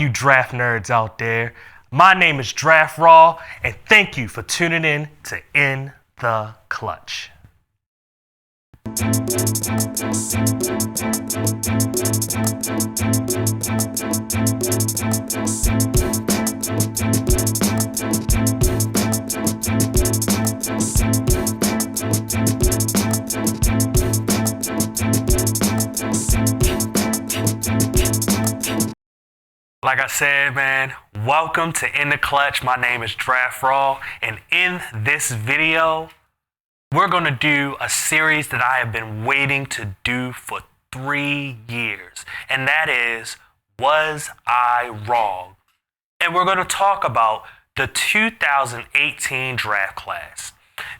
up, you draft nerds out there? My name is Draft Raw, and thank you for tuning in to In the Clutch. Like I said, man, welcome to In the Clutch. My name is Draft Raw, and in this video, we're going to do a series that I have been waiting to do for 3 years, and that is, Was I Wrong? And we're going to talk about the 2018 draft class.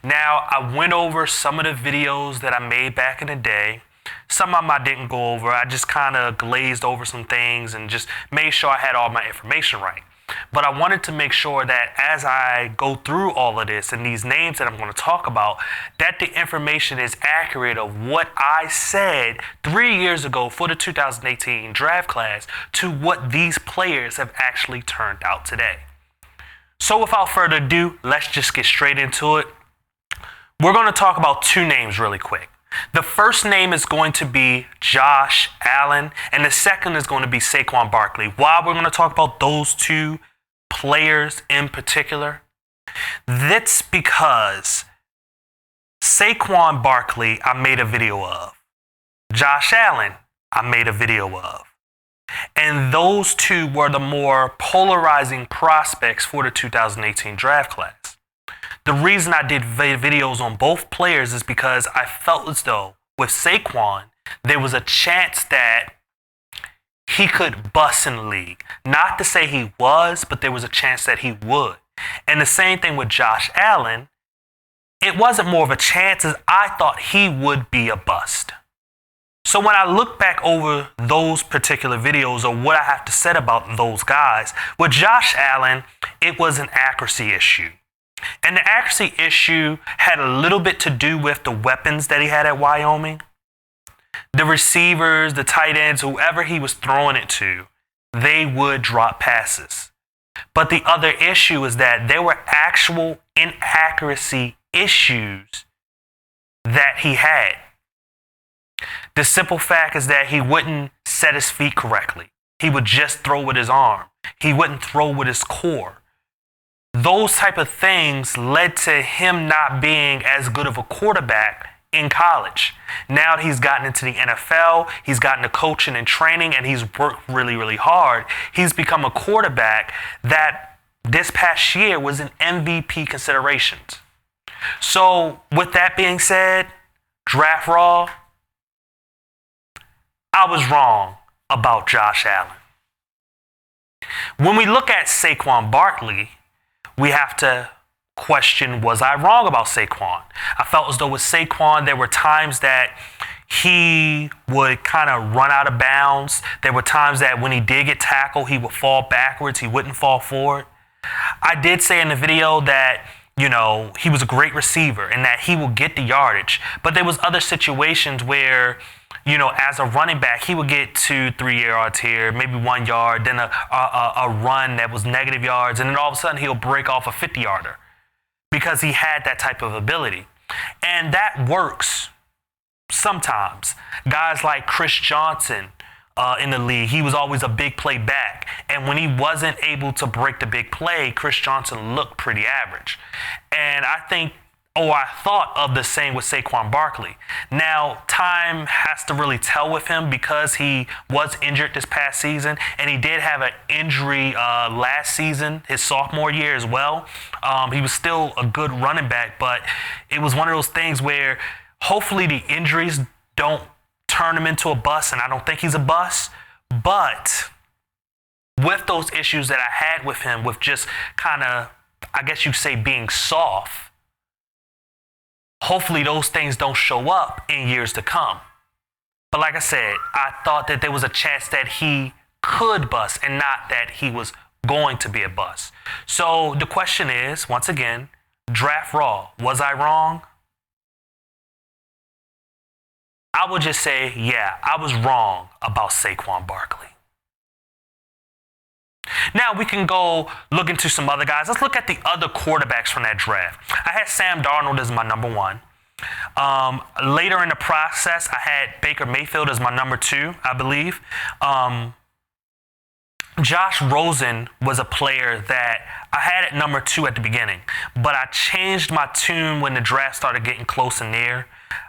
Now, I went over some of the videos that I made back in the day. Some of them I didn't go over. I just kind of glazed over some things and just made sure I had all my information right. But I wanted to make sure that as I go through all of this and these names that I'm going to talk about, that the information is accurate of what I said 3 years ago for the 2018 draft class to what these players have actually turned out today. So without further ado, let's just get straight into it. We're going to talk about two names really quick. The first name is going to be Josh Allen, and the second is going to be Saquon Barkley. Why we're going to talk about those two players in particular? That's because Saquon Barkley, I made a video of. Josh Allen, I made a video of. And those two were the more polarizing prospects for the 2018 draft class. The reason I did videos on both players is because I felt as though with Saquon, there was a chance that he could bust in the league. Not to say he was, but there was a chance that he would. And the same thing with Josh Allen. It wasn't more of a chance as I thought he would be a bust. So when I look back over those particular videos or what I have to say about those guys, with Josh Allen, it was an accuracy issue. And the accuracy issue had a little bit to do with the weapons that he had at Wyoming. The receivers, the tight ends, whoever he was throwing it to, they would drop passes. But the other issue is that there were actual inaccuracy issues that he had. The simple fact is that he wouldn't set his feet correctly. He would just throw with his arm. He wouldn't throw with his core. Those type of things led to him not being as good of a quarterback in college. Now that he's gotten into the NFL, he's gotten to coaching and training, and he's worked really, really hard. He's become a quarterback that this past year was in MVP considerations. So with that being said, Draft Raw, I was wrong about Josh Allen. When we look at Saquon Barkley, we have to question, was I wrong about Saquon? I felt as though with Saquon, there were times that he would kind of run out of bounds. There were times that when he did get tackled, he would fall backwards. He wouldn't fall forward. I did say in the video that, he was a great receiver and that he will get the yardage. But there was other situations where, as a running back, he would get 2-3 yards here, maybe 1 yard, then a run that was negative yards, and then all of a sudden he'll break off a 50-yarder because he had that type of ability. And that works sometimes. Guys like Chris Johnson in the league, he was always a big play back. And when he wasn't able to break the big play, Chris Johnson looked pretty average. And I thought of the same with Saquon Barkley. Now, time has to really tell with him because he was injured this past season, and he did have an injury last season, his sophomore year as well. He was still a good running back, but it was one of those things where hopefully the injuries don't turn him into a bust, and I don't think he's a bust. But with those issues that I had with him, with just kind of, I guess you say, being soft, hopefully those things don't show up in years to come. But like I said, I thought that there was a chance that he could bust and not that he was going to be a bust. So the question is, once again, Draft Raw, was I wrong? I would just say, yeah, I was wrong about Saquon Barkley. Now we can go look into some other guys. Let's look at the other quarterbacks from that draft. I had Sam Darnold as my number 1. Later in the process, I had Baker Mayfield as my number 2, I believe. Josh Rosen was a player that I had at number 2 at the beginning, but I changed my tune when the draft started getting close and near.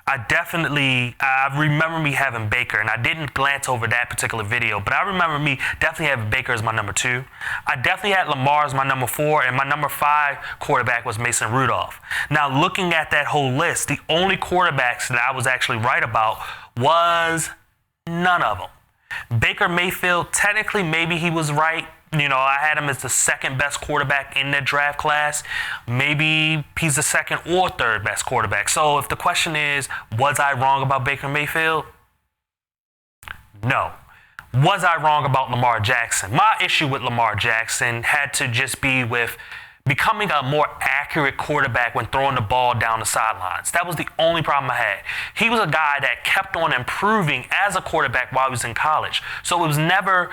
I remember me having Baker, and I didn't glance over that particular video, but I remember me definitely having Baker as my number 2. I definitely had Lamar as my number 4, and my number 5 quarterback was Mason Rudolph. Now, looking at that whole list, the only quarterbacks that I was actually right about was none of them. Baker Mayfield, technically, maybe he was right. I had him as the second best quarterback in that draft class. Maybe he's the second or third best quarterback. So if the question is, was I wrong about Baker Mayfield? No. Was I wrong about Lamar Jackson? My issue with Lamar Jackson had to just be with becoming a more accurate quarterback when throwing the ball down the sidelines. That was the only problem I had. He was a guy that kept on improving as a quarterback while he was in college. So it was never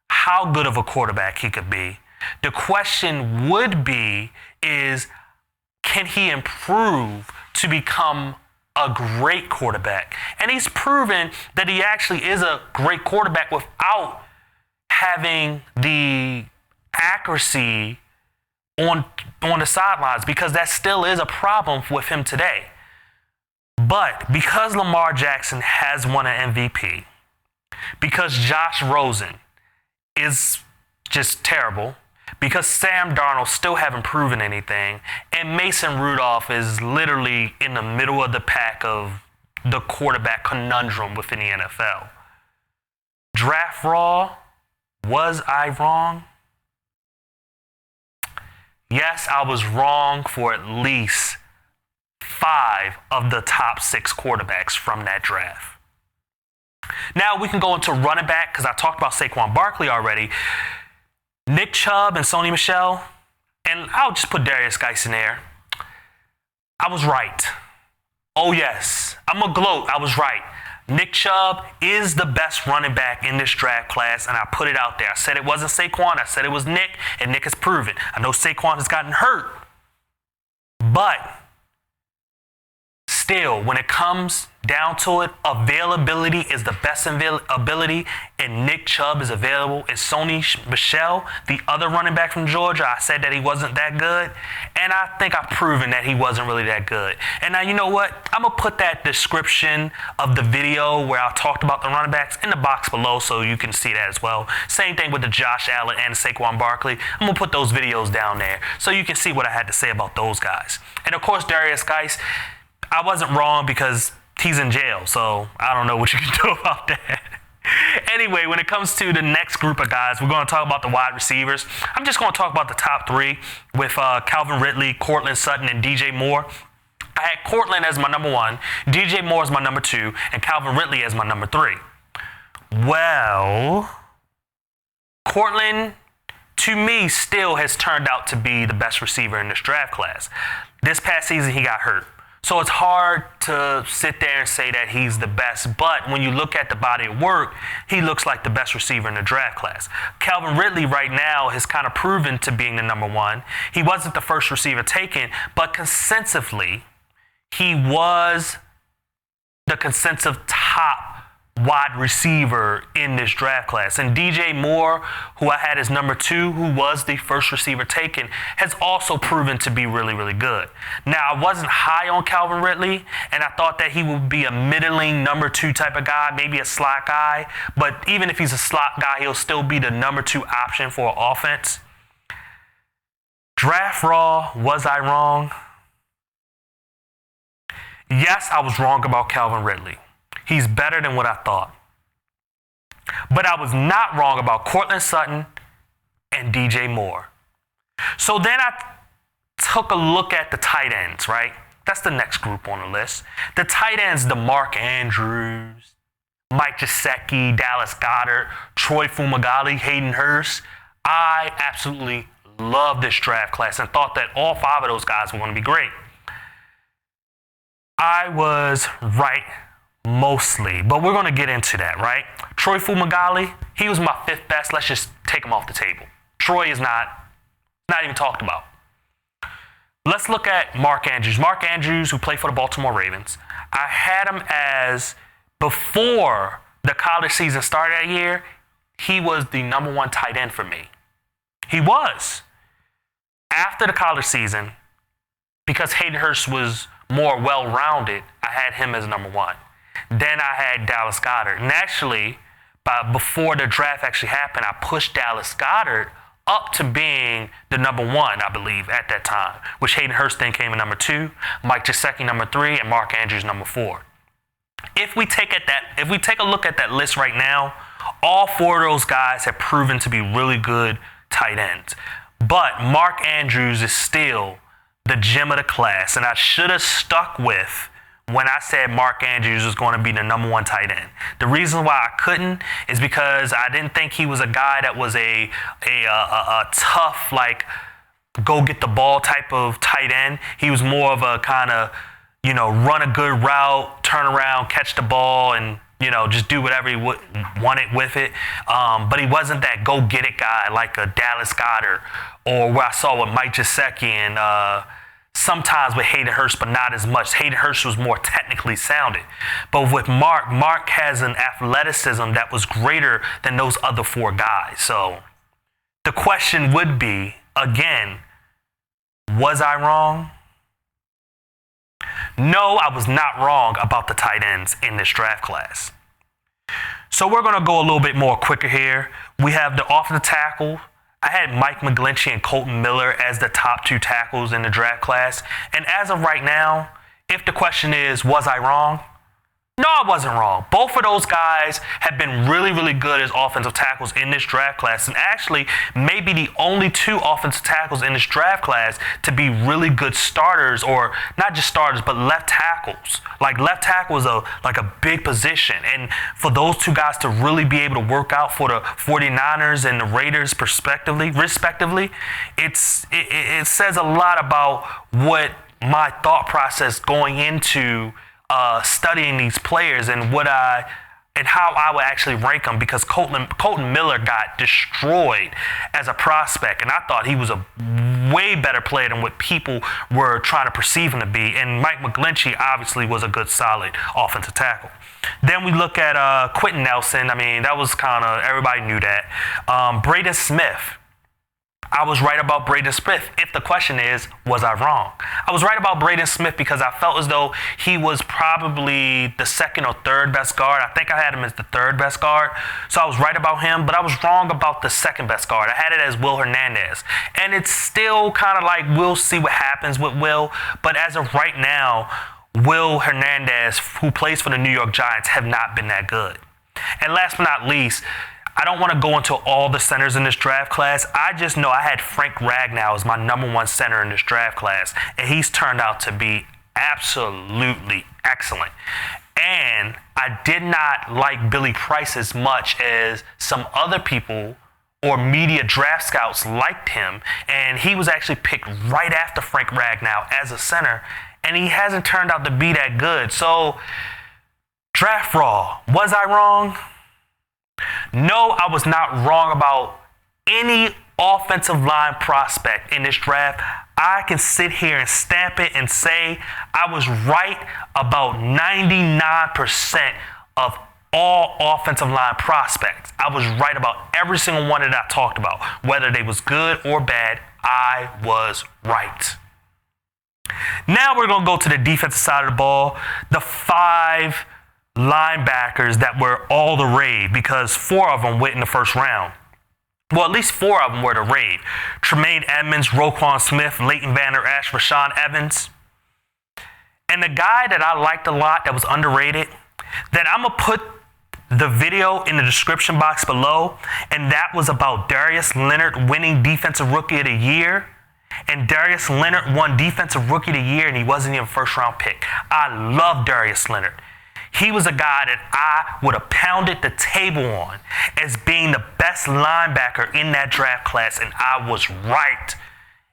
how good of a quarterback he could be. The question would be is, can he improve to become a great quarterback? And he's proven that he actually is a great quarterback without having the accuracy on the sidelines, because that still is a problem with him today. But because Lamar Jackson has won an MVP, because Josh Rosen is just terrible, because Sam Darnold still haven't proven anything, and Mason Rudolph is literally in the middle of the pack of the quarterback conundrum within the NFL. Draft Raw, was I wrong? Yes, I was wrong for at least 5 of the top 6 quarterbacks from that draft. Now we can go into running back, because I talked about Saquon Barkley already. Nick Chubb and Sony Michel, and I'll just put Darius Geis in there. I was right. Oh yes, I'm going to gloat. I was right. Nick Chubb is the best running back in this draft class, and I put it out there. I said it wasn't Saquon. I said it was Nick, and Nick has proven. I know Saquon has gotten hurt, but still, when it comes down to it, availability is the best ability, and Nick Chubb is available. And Sony Michel, the other running back from Georgia, I said that he wasn't that good, and I think I've proven that he wasn't really that good. And now, you know what? I'm going to put that description of the video where I talked about the running backs in the box below so you can see that as well. Same thing with the Josh Allen and Saquon Barkley. I'm going to put those videos down there so you can see what I had to say about those guys. And of course, Darius Geis, I wasn't wrong because he's in jail, so I don't know what you can do about that. Anyway, when it comes to the next group of guys, we're going to talk about the wide receivers. I'm just going to talk about the top 3 with Calvin Ridley, Courtland Sutton, and DJ Moore. I had Courtland as my number 1, DJ Moore as my number 2, and Calvin Ridley as my number 3. Well, Courtland, to me, still has turned out to be the best receiver in this draft class. This past season, he got hurt. So it's hard to sit there and say that he's the best, but when you look at the body of work, he looks like the best receiver in the draft class. Calvin Ridley right now has kind of proven to being the number 1. He wasn't the first receiver taken, but consensusly, he was the consensus top wide receiver in this draft class. And DJ Moore, who I had as number 2, who was the first receiver taken, has also proven to be really, really good. Now, I wasn't high on Calvin Ridley, and I thought that he would be a middling number 2 type of guy, maybe a slot guy. But even if he's a slot guy, he'll still be the number 2 option for an offense. Draft Raw, was I wrong? Yes, I was wrong about Calvin Ridley. He's better than what I thought. But I was not wrong about Courtland Sutton and DJ Moore. So then I took a look at the tight ends, right? That's the next group on the list. The tight ends, the Mark Andrews, Mike Gesicki, Dallas Goedert, Troy Fumagalli, Hayden Hurst. I absolutely loved this draft class and thought that all 5 of those guys were going to be great. I was right mostly, but we're going to get into that, right? Troy Fumagalli, he was my 5th best. Let's just take him off the table. Troy is not even talked about. Let's look at Mark Andrews. Mark Andrews, who played for the Baltimore Ravens. I had him as, before the college season started that year, he was the number one tight end for me. He was. After the college season, because Hayden Hurst was more well-rounded, I had him as number one. Then I had Dallas Goedert. And actually, before the draft actually happened, I pushed Dallas Goedert up to being the number one, I believe, at that time, which Hayden Hurst then came in number two, Mike Gesicki number three, and Mark Andrews number four. If we take a look at that list right now, all four of those guys have proven to be really good tight ends. But Mark Andrews is still the gem of the class, and I should have stuck with when I said Mark Andrews was going to be the number one tight end. The reason why I couldn't is because I didn't think he was a guy that was a tough, like, go get the ball type of tight end. He was more of a kind of, run a good route, turn around, catch the ball, and, just do whatever he wanted with it. But he wasn't that go-get-it guy like a Dallas Goedert, or where I saw with Mike Gesicki and sometimes with Hayden Hurst, but not as much. Hayden Hurst was more technically sounded. But with Mark has an athleticism that was greater than those other four guys. So the question would be, again, was I wrong? No, I was not wrong about the tight ends in this draft class. So we're going to go a little bit more quicker here. We have the offensive tackle. I had Mike McGlinchey and Colton Miller as the top two tackles in the draft class. And as of right now, if the question is, was I wrong? No, I wasn't wrong. Both of those guys have been really, really good as offensive tackles in this draft class. And actually, maybe the only two offensive tackles in this draft class to be really good starters, or not just starters, but left tackles. Like, left tackle is a big position. And for those two guys to really be able to work out for the 49ers and the Raiders respectively, it says a lot about what my thought process going into studying these players and how I would actually rank them, because Colton Miller got destroyed as a prospect, and I thought he was a way better player than what people were trying to perceive him to be. And Mike McGlinchey obviously was a good, solid offensive tackle. Then we look at Quentin Nelson. I mean, that was kind of, everybody knew that. Braden Smith. I was right about Braden Smith. If the question is, was I wrong? I was right about Braden Smith because I felt as though he was probably the second or third best guard. I think I had him as the third best guard. So I was right about him, but I was wrong about the second best guard. I had it as Will Hernandez. And it's still kind of like, we'll see what happens with Will. But as of right now, Will Hernandez, who plays for the New York Giants, have not been that good. And last but not least, I don't want to go into all the centers in this draft class. I just know I had Frank Ragnow as my number one center in this draft class, and he's turned out to be absolutely excellent. And I did not like Billy Price as much as some other people or media draft scouts liked him, and he was actually picked right after Frank Ragnow as a center, and he hasn't turned out to be that good. So, draft raw, was I wrong? No, I was not wrong about any offensive line prospect in this draft. I can sit here and stamp it and say I was right about 99% of all offensive line prospects. I was right about every single one that I talked about. Whether they was good or bad, I was right. Now we're going to go to the defensive side of the ball. The five linebackers that were all the rave, because four of them went in the first round. Well, at least four of them were the rave. Tremaine Edmonds, Roquan Smith, Leighton Vander Esch, Rashaan Evans. And the guy that I liked a lot that was underrated, that I'm going to put the video in the description box below, and that was about Darius Leonard winning Defensive Rookie of the Year. And Darius Leonard won Defensive Rookie of the Year, and he wasn't even a first-round pick. I love Darius Leonard. He was a guy that I would have pounded the table on as being the best linebacker in that draft class, and I was right.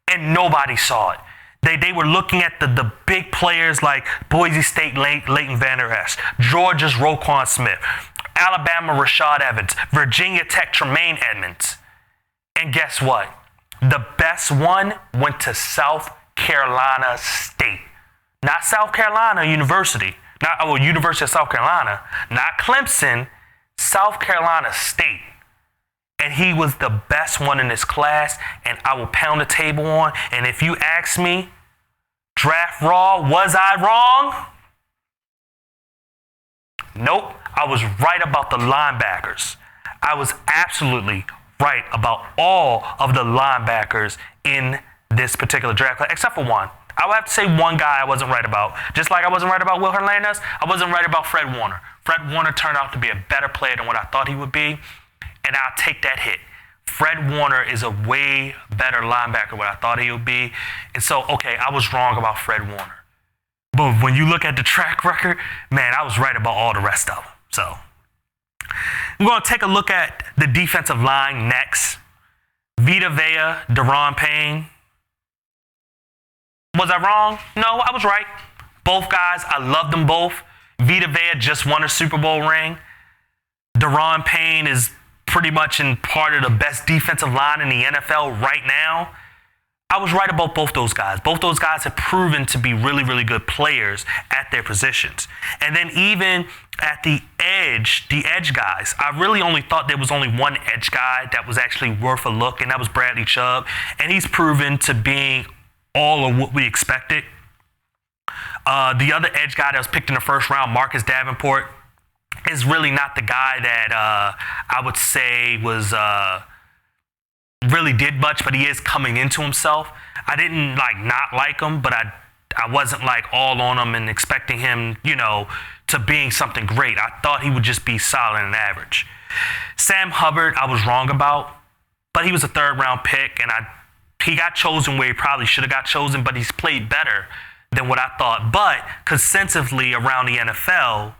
And nobody saw it. They were looking at the big players like Boise State Leighton Vander Esch, Georgia's Roquan Smith, Alabama Rashad Evans, Virginia Tech Tremaine Edmonds. And guess what? The best one went to South Carolina State. Not South Carolina University. University of South Carolina. Not Clemson. South Carolina State. And he was the best one in his class, and I will pound the table on. And if you ask me, Draft Raw, was I wrong? Nope, I was right about the linebackers. I was absolutely right about all of the linebackers in this particular draft class, except for one. I would have to say one guy I wasn't right about. Just like I wasn't right about Will Hernandez, I wasn't right about Fred Warner. Fred Warner turned out to be a better player than what I thought he would be, and I'll take that hit. Fred Warner is a way better linebacker than what I thought he would be. And so, okay, I was wrong about Fred Warner. But when you look at the track record, man, I was right about all the rest of them. So we're going to take a look at the defensive line next. Vita Vea, Daron Payne. Was I wrong? No, I was right. Both guys, I love them both. Vita Vea just won a Super Bowl ring. Daron Payne is pretty much in part of the best defensive line in the NFL right now. I was right about both those guys. Both those guys have proven to be really, really good players at their positions. And then even at the edge guys, I really only thought there was only one edge guy that was actually worth a look, and that was Bradley Chubb. And he's proven to be all of what we expected. The other edge guy that was picked in the first round, Marcus Davenport, is really not the guy that I would say was really did much, but he is coming into himself. I didn't not like him, but I wasn't all on him and expecting him, to being something great. I thought he would just be solid and average. Sam Hubbard, I was wrong about, but he was a third-round pick, and he got chosen where he probably should have got chosen, but he's played better than what I thought. But consensusly around the NFL,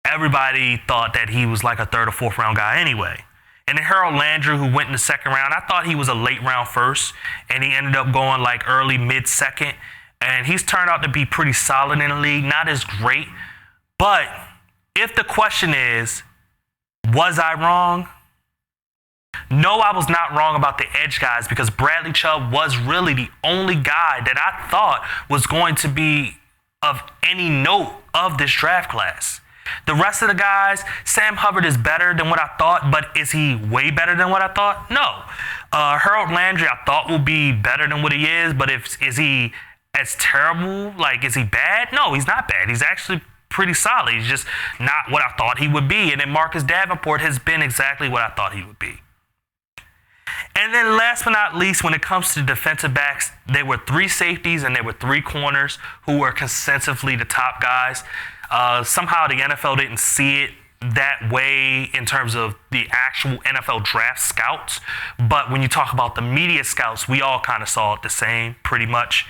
everybody thought that he was like a third or fourth round guy anyway. And then Harold Landry, who went in the second round, I thought he was a late round first, and he ended up going early, mid-second. And he's turned out to be pretty solid in the league, not as great. But if the question is, was I wrong? No, I was not wrong about the edge guys, because Bradley Chubb was really the only guy that I thought was going to be of any note of this draft class. The rest of the guys, Sam Hubbard is better than what I thought, but is he way better than what I thought? No. Harold Landry, I thought would be better than what he is, but is he as terrible? Is he bad? No, he's not bad. He's actually pretty solid. He's just not what I thought he would be. And then Marcus Davenport has been exactly what I thought he would be. And then last but not least, when it comes to defensive backs, there were 3 safeties and there were 3 corners who were consensusly the top guys. Somehow the NFL didn't see it that way in terms of the actual NFL draft scouts. But when you talk about the media scouts, we all kind of saw it the same, pretty much.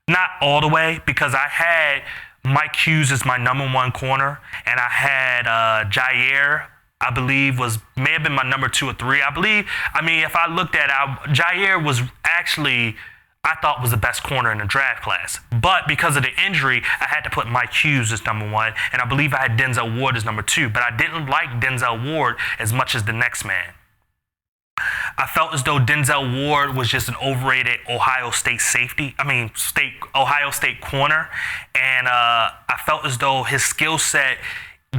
Not all the way, because I had Mike Hughes as my number 1 corner, and I had Jair, I believe, may have been my number 2 or 3. If I looked at it, Jair was actually, I thought, was the best corner in the draft class. But because of the injury, I had to put Mike Hughes as number 1, and I believe I had Denzel Ward as number 2. But I didn't like Denzel Ward as much as the next man. I felt as though Denzel Ward was just an overrated Ohio State Ohio State corner. And I felt as though his skill set,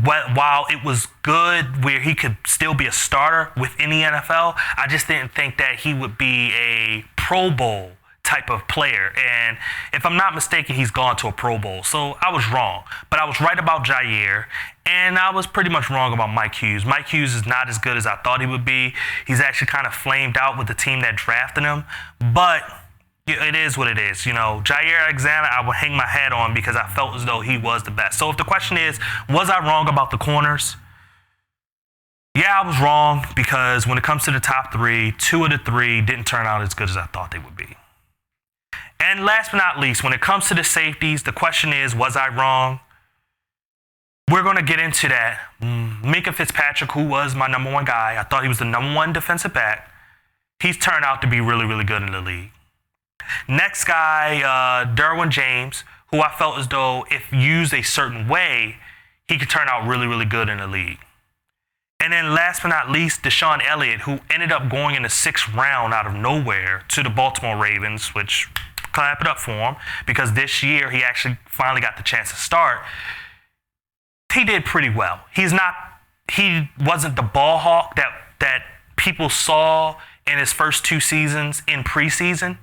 while it was good where he could still be a starter within the NFL, I just didn't think that he would be a Pro Bowl type of player. And if I'm not mistaken, he's gone to a Pro Bowl. So I was wrong. But I was right about Jair, and I was pretty much wrong about Mike Hughes. Mike Hughes is not as good as I thought he would be. He's actually kind of flamed out with the team that drafted him. But it is what it is. Jair Alexander, I would hang my hat on because I felt as though he was the best. So if the question is, was I wrong about the corners? Yeah, I was wrong, because when it comes to the top 3, 2 of the 3 didn't turn out as good as I thought they would be. And last but not least, when it comes to the safeties, the question is, was I wrong? We're going to get into that. Minkah Fitzpatrick, who was my number 1 guy, I thought he was the number 1 defensive back. He's turned out to be really, really good in the league. Next guy, Derwin James, who I felt as though if used a certain way, he could turn out really, really good in the league. And then last but not least, Deshaun Elliott, who ended up going in the 6th round out of nowhere to the Baltimore Ravens, which clap it up for him because this year he actually finally got the chance to start. He did pretty well. He wasn't the ball hawk that people saw in his first 2 seasons in preseason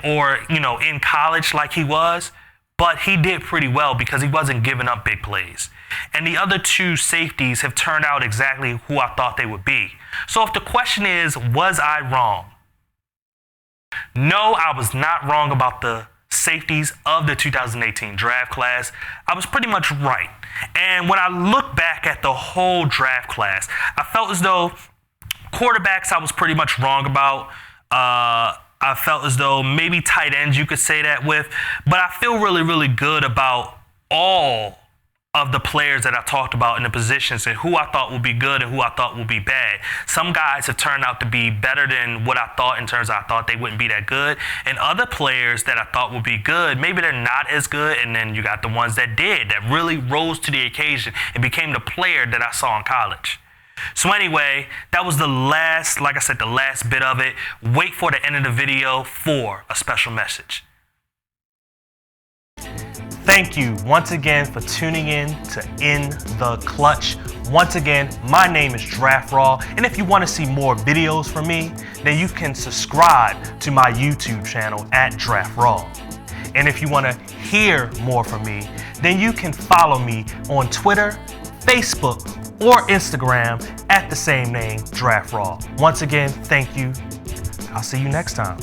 or in college like he was, but he did pretty well because he wasn't giving up big plays. And the other 2 safeties have turned out exactly who I thought they would be. So if the question is, was I wrong? No, I was not wrong about the safeties of the 2018 draft class. I was pretty much right. And when I look back at the whole draft class, I felt as though quarterbacks I was pretty much wrong about. I felt as though maybe tight ends you could say that with. But I feel really, really good about all of the players that I talked about in the positions and who I thought would be good and who I thought would be bad. Some guys have turned out to be better than what I thought in terms of I thought they wouldn't be that good. And other players that I thought would be good, maybe they're not as good. And then you got the ones that did, that really rose to the occasion and became the player that I saw in college. So anyway, that was the last, like I said, the last bit of it. Wait for the end of the video for a special message. Thank you once again for tuning in to In the Clutch. Once again, my name is Draft Raw, and if you want to see more videos from me, then you can subscribe to my YouTube channel at Draft Raw. And if you want to hear more from me, then you can follow me on Twitter, Facebook, or Instagram at the same name, Draft Raw. Once again, thank you. I'll see you next time.